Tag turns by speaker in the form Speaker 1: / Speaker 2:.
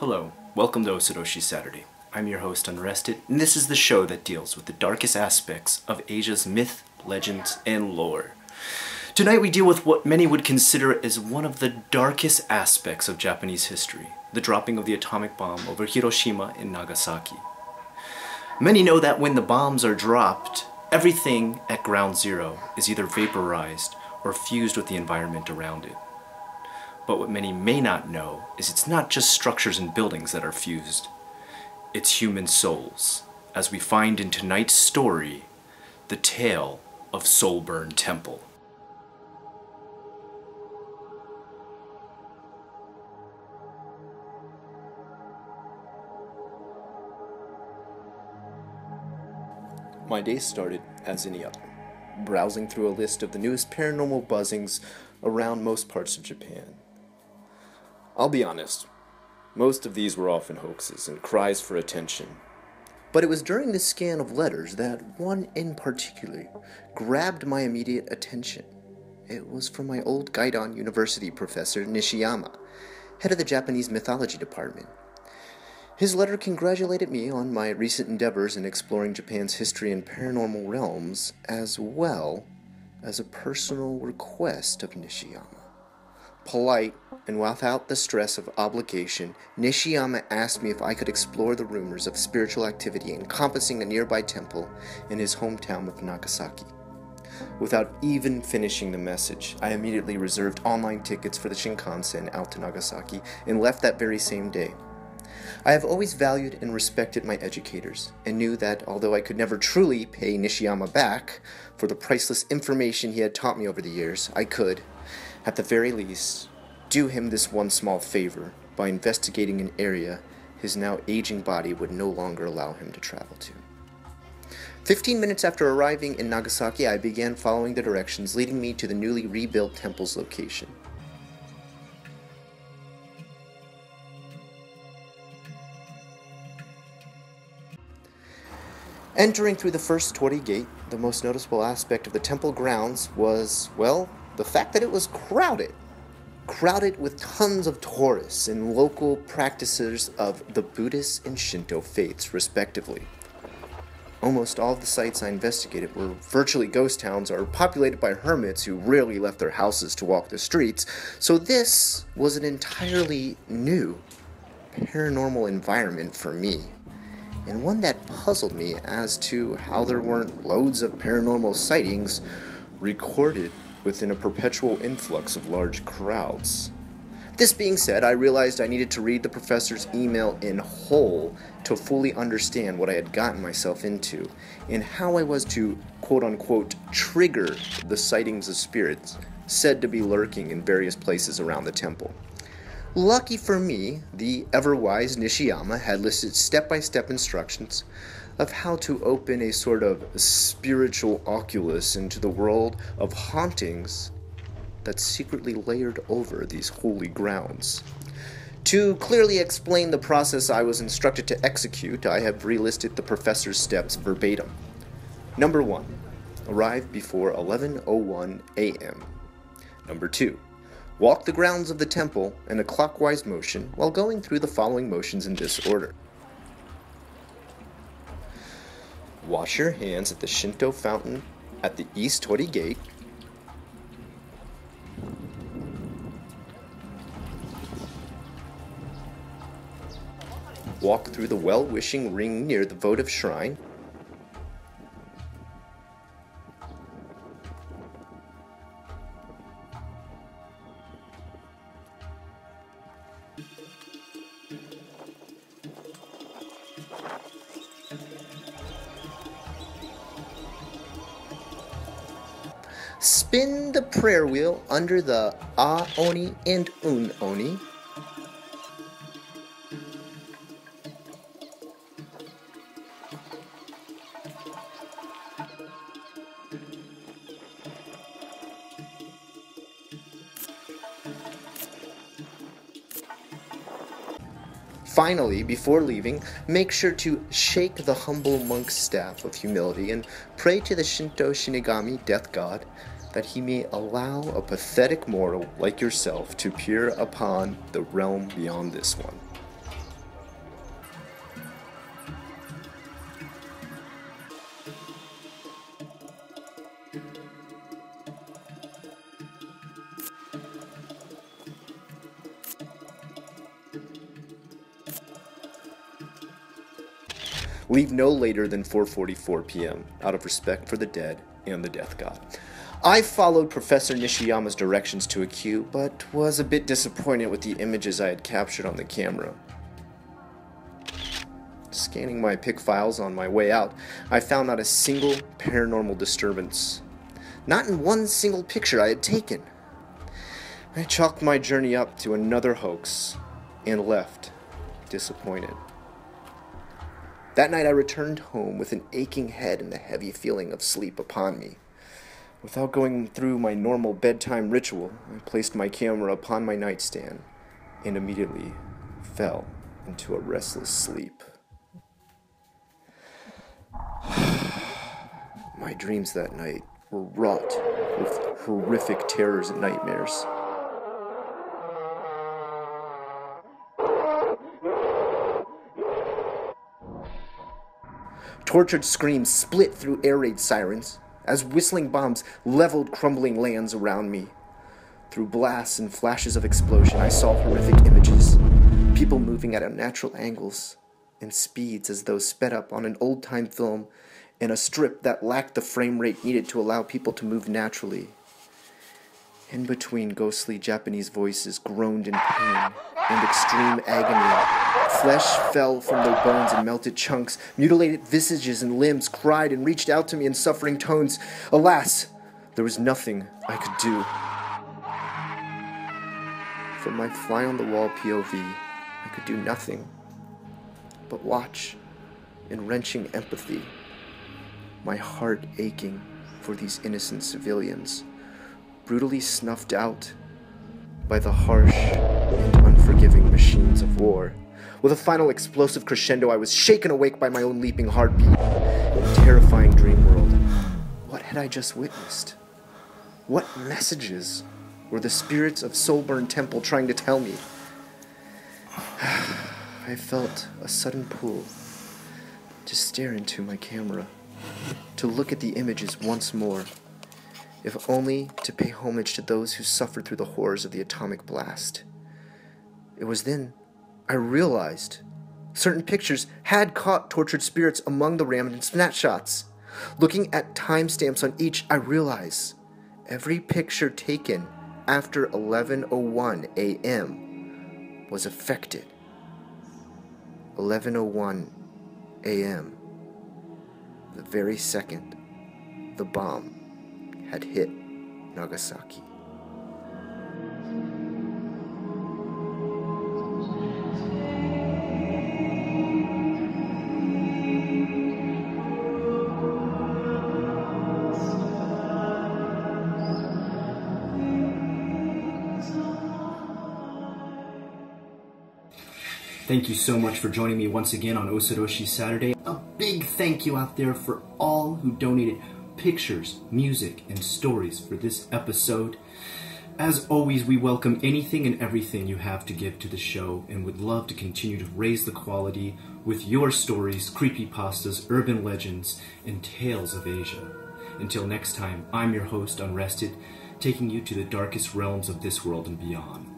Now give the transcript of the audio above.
Speaker 1: Hello, welcome to Osoroshii Saturday. I'm your host, Unrested, and this is the show that deals with the darkest aspects of Asia's myth, legends, and lore. Tonight we deal with what many would consider as one of the darkest aspects of Japanese history, the dropping of the atomic bomb over Hiroshima and Nagasaki. Many know that when the bombs are dropped, everything at ground zero is either vaporized or fused with the environment around it. But what many may not know is it's not just structures and buildings that are fused. It's human souls, as we find in tonight's story, the tale of Soulburn Temple. My day started as any other, browsing through a list of the newest paranormal buzzings around most parts of Japan. I'll be honest, most of these were often hoaxes and cries for attention. But it was during this scan of letters that one in particular grabbed my immediate attention. It was from my old Gaidon University professor Nishiyama, head of the Japanese mythology department. His letter congratulated me on my recent endeavors in exploring Japan's history and paranormal realms, as well as a personal request of Nishiyama. Polite and without the stress of obligation, Nishiyama asked me if I could explore the rumors of spiritual activity encompassing a nearby temple in his hometown of Nagasaki. Without even finishing the message, I immediately reserved online tickets for the Shinkansen out to Nagasaki and left that very same day. I have always valued and respected my educators, and knew that although I could never truly pay Nishiyama back for the priceless information he had taught me over the years, I could, at the very least, do him this one small favor by investigating an area his now aging body would no longer allow him to travel to. 15 minutes after arriving in Nagasaki, I began following the directions leading me to the newly rebuilt temple's location. Entering through the first torii gate, the most noticeable aspect of the temple grounds was, well, the fact that it was crowded. Crowded with tons of tourists and local practitioners of the Buddhist and Shinto faiths, respectively. Almost all of the sites I investigated were virtually ghost towns or populated by hermits who rarely left their houses to walk the streets, so this was an entirely new paranormal environment for me, and one that puzzled me as to how there weren't loads of paranormal sightings recorded within a perpetual influx of large crowds. This being said, I realized I needed to read the professor's email in whole to fully understand what I had gotten myself into, and how I was to, quote-unquote, trigger the sightings of spirits said to be lurking in various places around the temple. Lucky for me, the ever-wise Nishiyama had listed step-by-step instructions of how to open a sort of spiritual oculus into the world of hauntings that secretly layered over these holy grounds. To clearly explain the process I was instructed to execute, I have relisted the professor's steps verbatim. Number 1. Arrive before 11:01 a.m. Number 2. Walk the grounds of the temple in a clockwise motion while going through the following motions in this order. Wash your hands at the Shinto fountain at the East Torii Gate. Walk through the well-wishing ring near the votive shrine. Spin the prayer wheel under the A-Oni and Un-Oni. Finally, before leaving, make sure to shake the humble monk's staff of humility and pray to the Shinto Shinigami, death god, that he may allow a pathetic mortal like yourself to peer upon the realm beyond this one. Leave no later than 4:44 p.m., out of respect for the dead and the death god. I followed Professor Nishiyama's directions to a queue, but was a bit disappointed with the images I had captured on the camera. Scanning my pic files on my way out, I found not a single paranormal disturbance. Not in one single picture I had taken. I chalked my journey up to another hoax and left, disappointed. That night I returned home with an aching head and the heavy feeling of sleep upon me. Without going through my normal bedtime ritual, I placed my camera upon my nightstand and immediately fell into a restless sleep. My dreams that night were wrought with horrific terrors and nightmares. Tortured screams split through air raid sirens as whistling bombs leveled crumbling lands around me. Through blasts and flashes of explosion, I saw horrific images. People moving at unnatural angles and speeds as though sped up on an old-time film in a strip that lacked the frame rate needed to allow people to move naturally. In between, ghostly Japanese voices groaned in pain and extreme agony. Flesh fell from their bones in melted chunks. Mutilated visages and limbs cried and reached out to me in suffering tones. Alas, there was nothing I could do. From my fly-on-the-wall POV, I could do nothing but watch in wrenching empathy, my heart aching for these innocent civilians, brutally snuffed out by the harsh and unforgiving machines of war. With a final explosive crescendo, I was shaken awake by my own leaping heartbeat. In a terrifying dream world, what had I just witnessed? What messages were the spirits of Soulburn Temple trying to tell me? I felt a sudden pull to stare into my camera, to look at the images once more, if only to pay homage to those who suffered through the horrors of the atomic blast. It was then I realized certain pictures had caught tortured spirits among the random snapshots. Looking at timestamps on each, I realized every picture taken after 11:01 a.m. was affected. 11:01 a.m. The very second the bomb had hit Nagasaki.
Speaker 2: Thank you so much for joining me once again on Osoroshii Saturday. A big thank you out there for all who donated pictures, music, and stories for this episode. As always, we welcome anything and everything you have to give to the show and would love to continue to raise the quality with your stories, creepypastas, urban legends, and tales of Asia. Until next time, I'm your host, Unrested, taking you to the darkest realms of this world and beyond.